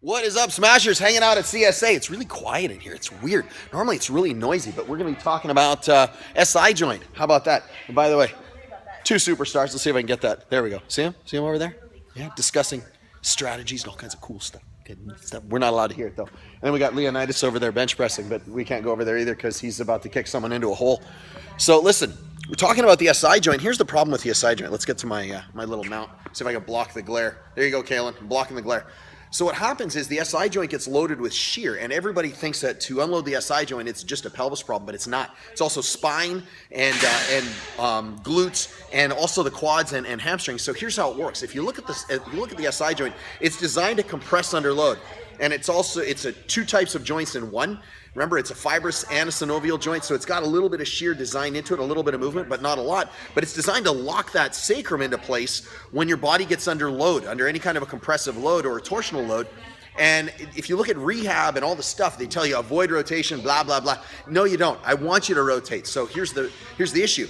What is up, Smashers? Hanging out at CSA. It's really quiet in here. It's weird. Normally it's really noisy, but we're going to be talking about SI joint. How about that? And by the way, two superstars. Let's see if I can get that. There we go. See him? See him over there? Yeah, discussing strategies and all kinds of cool stuff. We're not allowed to hear it, though. And then we got Leonidas over there bench pressing, but we can't go over there either because he's about to kick someone into a hole. So listen, we're talking about the SI joint. Here's the problem with the SI joint. Let's get to my my little mount. See if I can block the glare. There you go, Kalen. I'm blocking the glare. So what happens is the SI joint gets loaded with shear, and everybody thinks that to unload the SI joint, it's just a pelvis problem, but it's not. It's also spine and glutes, and also the quads and hamstrings. So here's how it works. If you look at this, if you look at the SI joint, it's designed to compress under load, and it's two types of joints in one. Remember, it's a fibrous and a synovial joint, so it's got a little bit of shear designed into it, a little bit of movement, but not a lot. But it's designed to lock that sacrum into place when your body gets under load, under any kind of a compressive load or a torsional load. And if you look at rehab and all the stuff, they tell you avoid rotation, blah, blah, blah. No, you don't. I want you to rotate. So here's the issue.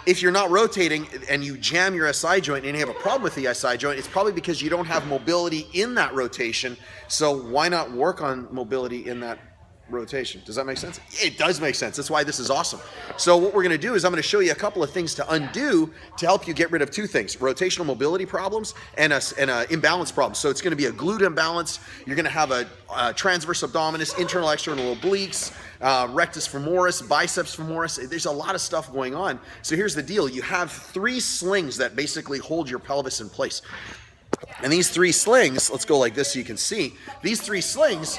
If you're not rotating and you jam your SI joint and you have a problem with the SI joint, it's probably because you don't have mobility in that rotation. So why not work on mobility in that rotation? Does that make sense? It does make sense. That's why this is awesome. So what we're going to do is I'm going to show you a couple of things to undo to help you get rid of two things: rotational mobility problems and a imbalance problem. So it's going to be a glute imbalance. You're going to have a transverse abdominis, internal external obliques, rectus femoris, biceps femoris. There's a lot of stuff going on. So here's the deal. You have three slings that basically hold your pelvis in place. And these three slings, let's go like this so you can see. These three slings,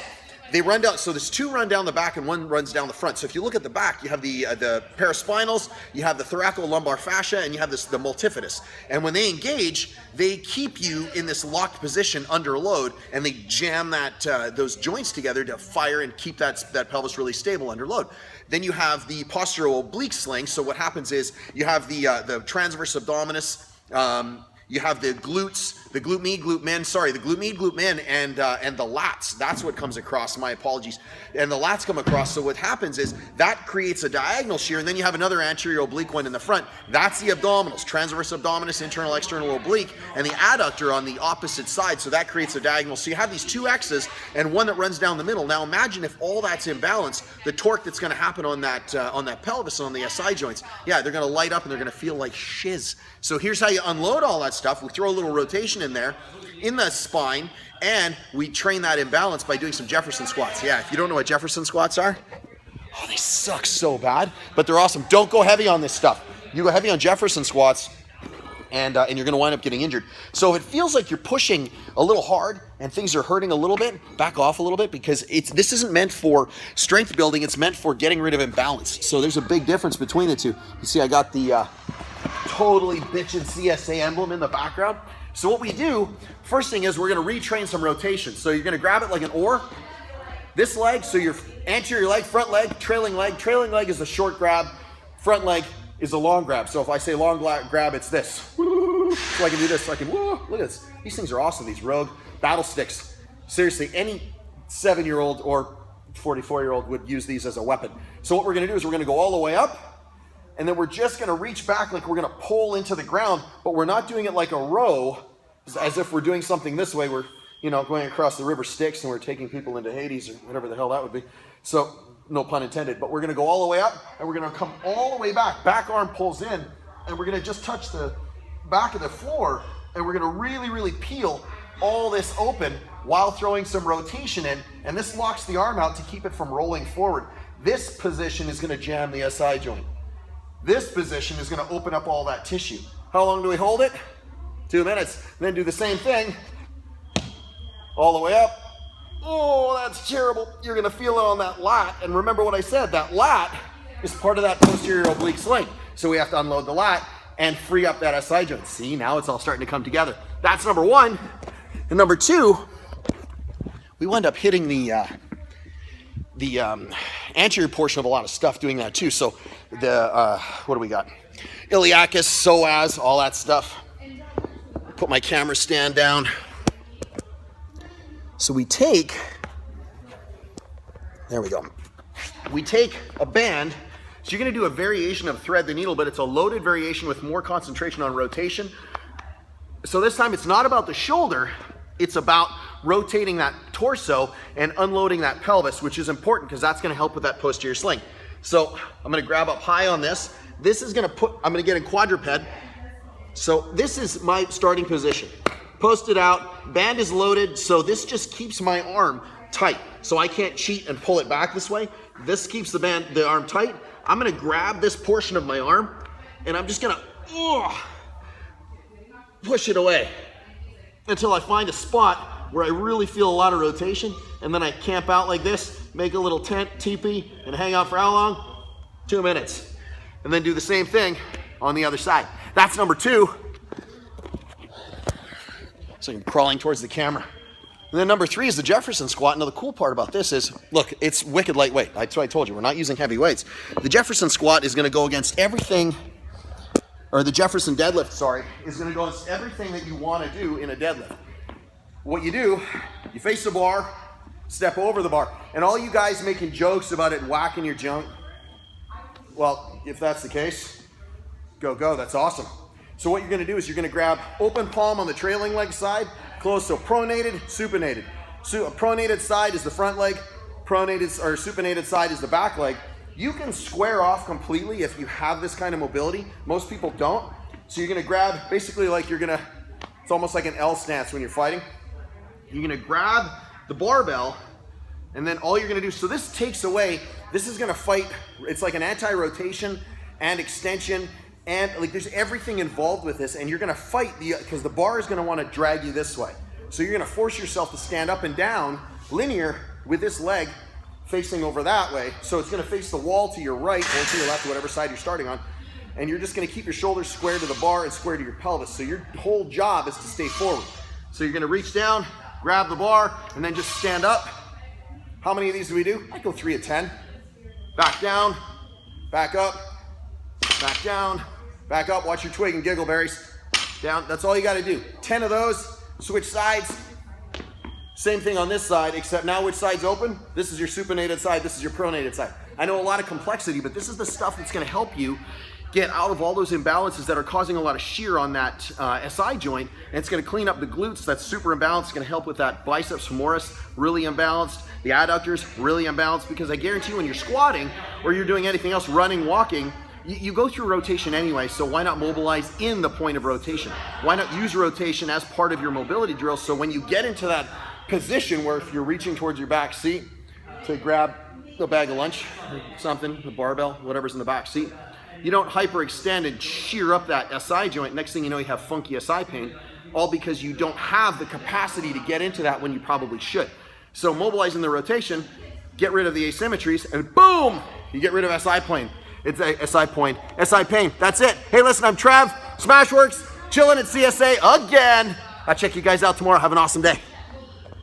they run down, so there's two run down the back and one runs down the front. So if you look at the back, you have the paraspinals, you have the thoracolumbar fascia, and you have the multifidus. And when they engage, they keep you in this locked position under load, and they jam those joints together to fire and keep that pelvis really stable under load. Then you have the postural oblique sling. So what happens is you have the transverse abdominis, you have the glutes, the glute med, glute men, and the lats. That's what comes across. My apologies. And the lats come across. So what happens is that creates a diagonal shear, and then you have another anterior oblique one in the front. That's the abdominals, transverse abdominis, internal external oblique, and the adductor on the opposite side. So that creates a diagonal. So you have these two X's and one that runs down the middle. Now imagine if all that's in balance, the torque that's going to happen on that pelvis and on the SI joints. Yeah, they're going to light up and they're going to feel like shiz. So here's how you unload all that stuff. We throw a little rotation in there in the spine, and we train that imbalance by doing some Jefferson squats. Yeah, if you don't know what Jefferson squats are, oh, they suck so bad, but they're awesome. Don't go heavy on this stuff. You go heavy on Jefferson squats, and you're going to wind up getting injured. So if it feels like you're pushing a little hard and things are hurting a little bit, back off a little bit, because this isn't meant for strength building. It's meant for getting rid of imbalance. So there's a big difference between the two. You see, I got the totally bitchin' CSA emblem in the background. So what we do, first thing is we're going to retrain some rotation. So you're going to grab it like an oar. This leg, so your anterior leg, front leg. Trailing leg is a short grab. Front leg is a long grab. So if I say long grab, it's this. So I can do this. So I can, look at this. These things are awesome, these Rogue battle sticks. Seriously, any 7-year-old or 44-year-old would use these as a weapon. So what we're going to do is we're going to go all the way up, and then we're just going to reach back like we're going to pull into the ground, but we're not doing it like a row, as if we're doing something this way. We're, going across the river Styx, and we're taking people into Hades or whatever the hell that would be. So, no pun intended. But we're going to go all the way up, and we're going to come all the way back. Back arm pulls in, and we're going to just touch the back of the floor, and we're going to really, really peel all this open while throwing some rotation in, and this locks the arm out to keep it from rolling forward. This position is going to jam the SI joint. This position is going to open up all that tissue. How long do we hold it? 2 minutes. Then do the same thing all the way up. Oh, that's terrible. You're going to feel it on that lat. And remember what I said, that lat is part of that posterior oblique sling. So we have to unload the lat and free up that SI joint. See, now it's all starting to come together. That's number one. And number two, we wind up hitting the anterior portion of a lot of stuff doing that too. So what do we got? Iliacus, psoas, all that stuff. Put my camera stand down. So we take, there we go. We take a band. So you're going to do a variation of thread the needle, but it's a loaded variation with more concentration on rotation. So this time it's not about the shoulder, it's about rotating that torso and unloading that pelvis, which is important because that's gonna help with that posterior sling. So I'm gonna grab up high on this. This is gonna I'm gonna get in quadruped. So this is my starting position. Posted out, band is loaded, so this just keeps my arm tight. So I can't cheat and pull it back this way. This keeps the arm tight. I'm gonna grab this portion of my arm and I'm just gonna push it away until I find a spot where I really feel a lot of rotation, and then I camp out like this, make a little tent, teepee, and hang out for how long? 2 minutes. And then do the same thing on the other side. That's number 2. So I'm crawling towards the camera. And then number 3 is the Jefferson squat. Now the cool part about this is, look, it's wicked lightweight. That's what I told you, we're not using heavy weights. The Jefferson squat is gonna go against everything, or the Jefferson deadlift, sorry, is gonna go against everything that you wanna do in a deadlift. What you do, you face the bar, step over the bar. And all you guys making jokes about it whacking your junk, well, if that's the case, go, that's awesome. So what you're gonna do is you're gonna grab open palm on the trailing leg side, close, so pronated, supinated. So a pronated side is the front leg, pronated or supinated side is the back leg. You can square off completely if you have this kind of mobility. Most people don't. So you're gonna grab, basically like it's almost like an L stance when you're fighting. You're gonna grab the barbell, and then all you're gonna do, so this takes away, this is gonna fight, it's like an anti-rotation and extension, and like there's everything involved with this, and you're gonna fight because the bar is gonna wanna drag you this way. So you're gonna force yourself to stand up and down linear with this leg facing over that way. So it's gonna face the wall to your right or to your left, or whatever side you're starting on. And you're just gonna keep your shoulders square to the bar and square to your pelvis. So your whole job is to stay forward. So you're gonna reach down, grab the bar, and then just stand up. How many of these do we do? I go 3 of 10. Back down, back up, back down, back up. Watch your twig and giggle berries. Down, that's all you gotta do. 10 of those, switch sides. Same thing on this side, except now which side's open? This is your supinated side, this is your pronated side. I know a lot of complexity, but this is the stuff that's gonna help you get out of all those imbalances that are causing a lot of shear on that SI joint, and it's gonna clean up the glutes that's super imbalanced. It's gonna help with that biceps femoris, really imbalanced, the adductors, really imbalanced, because I guarantee you when you're squatting or you're doing anything else, running, walking, you go through rotation anyway, so why not mobilize in the point of rotation? Why not use rotation as part of your mobility drill, so when you get into that position where if you're reaching towards your back seat to grab a bag of lunch or something, the barbell, whatever's in the back seat, you don't hyperextend and shear up that SI joint. Next thing you know, you have funky SI pain, all because you don't have the capacity to get into that when you probably should. So mobilizing the rotation, get rid of the asymmetries, and boom, you get rid of SI pain. It's a SI pain. That's it. Hey, listen, I'm Trev, SmashweRx, chilling at CSA again. I'll check you guys out tomorrow. Have an awesome day.